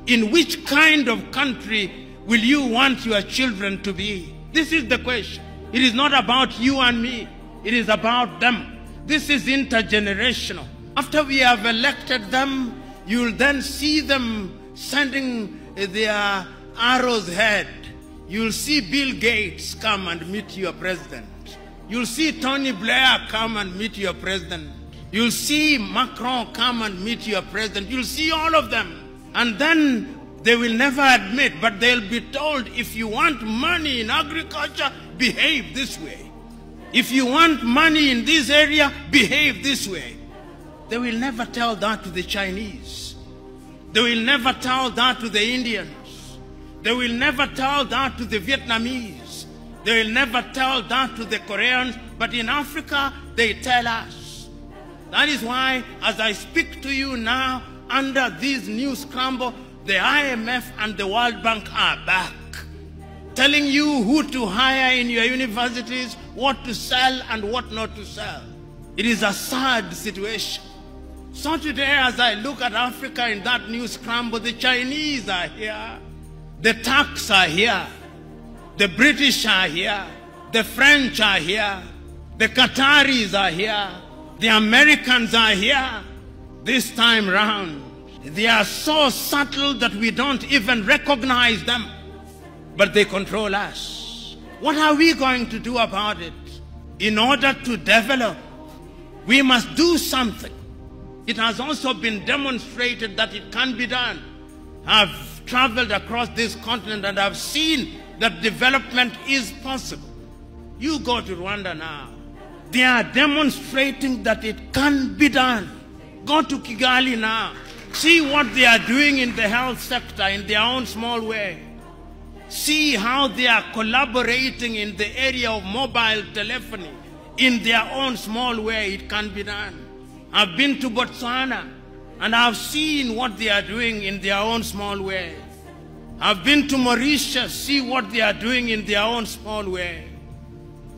In which kind of country will you want your children to be? This is the question. It is not about you and me. It is about them. This is intergenerational. After we have elected them, you'll then see them sending their arrows ahead. You'll see Bill Gates come and meet your president. You'll see Tony Blair come and meet your president. You'll see Macron come and meet your president. You'll see all of them. And then they will never admit, but they'll be told, if you want money in agriculture, behave this way. If you want money in this area, behave this way. They will never tell that to the Chinese. They will never tell that to the Indians. They will never tell that to the Vietnamese. They will never tell that to the Koreans. But in Africa, they tell us. That is why, as I speak to you now, under this new scramble, the IMF and the World Bank are back, telling you who to hire in your universities, what to sell and what not to sell. It is a sad situation. So today, as I look at Africa in that new scramble, the Chinese are here, the Turks are here, the British are here, the French are here, the Qataris are here, the Americans are here. This time round, they are so subtle that we don't even recognize them, but they control us. What are we going to do about it? In order to develop, we must do something. It has also been demonstrated that it can be done. I've traveled across this continent and I've seen that development is possible. You go to Rwanda now. They are demonstrating that it can be done. Go to Kigali now. See what they are doing in the health sector in their own small way. See how they are collaborating in the area of mobile telephony in their own small way. It can be done. I've been to Botswana and I've seen what they are doing in their own small way. I've been to Mauritius, see what they are doing in their own small way.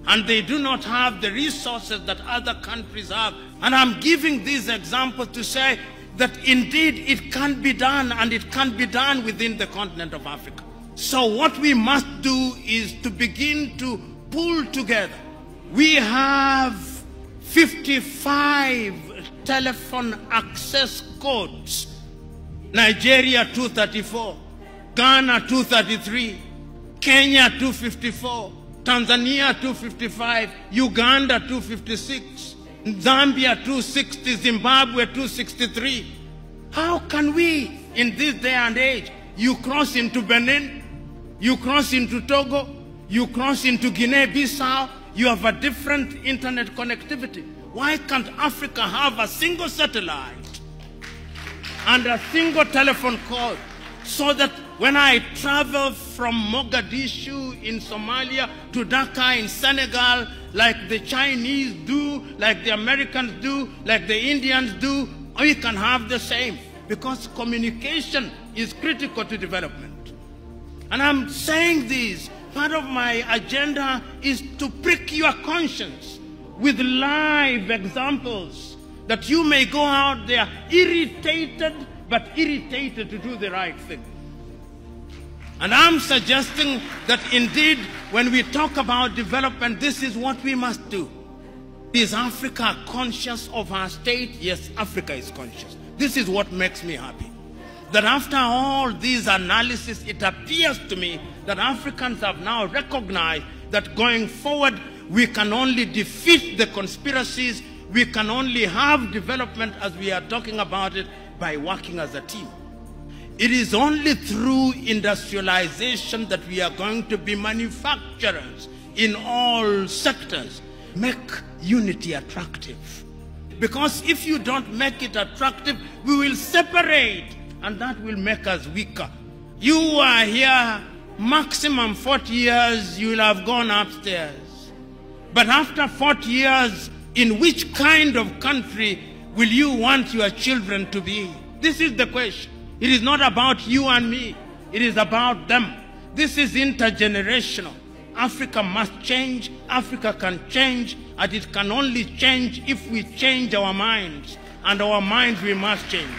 And they do not have the resources that other countries have. And I'm giving these examples to say that indeed it can be done, and it can be done within the continent of Africa. So what we must do is to begin to pull together. We have 55 telephone access codes. Nigeria 234, Ghana 233, Kenya 254, Tanzania 255, Uganda 256, Zambia 260, Zimbabwe 263. How can we, in this day and age, you cross into Benin, you cross into Togo, you cross into Guinea-Bissau, you have a different internet connectivity. Why can't Africa have a single satellite and a single telephone call, so that when I travel from Mogadishu in Somalia to Dhaka in Senegal, like the Chinese do, like the Americans do, like the Indians do, we can have the same, because communication is critical to development. And I'm saying this, part of my agenda is to prick your conscience with live examples, that you may go out there irritated, but irritated to do the right thing. And I'm suggesting that indeed, when we talk about development, this is what we must do. Is Africa conscious of our state? Yes, Africa is conscious. This is what makes me happy. That after all these analysis, it appears to me that Africans have now recognized that going forward, we can only defeat the conspiracies, we can only have development as we are talking about it by working as a team. It is only through industrialization that we are going to be manufacturers in all sectors. Make unity attractive. Because if you don't make it attractive, we will separate, and that will make us weaker. You are here, maximum 40 years, you will have gone upstairs. But after 40 years, in which kind of country will you want your children to be? This is the question. It is not about you and me. It is about them. This is intergenerational. Africa must change. Africa can change. And it can only change if we change our minds. And our minds we must change.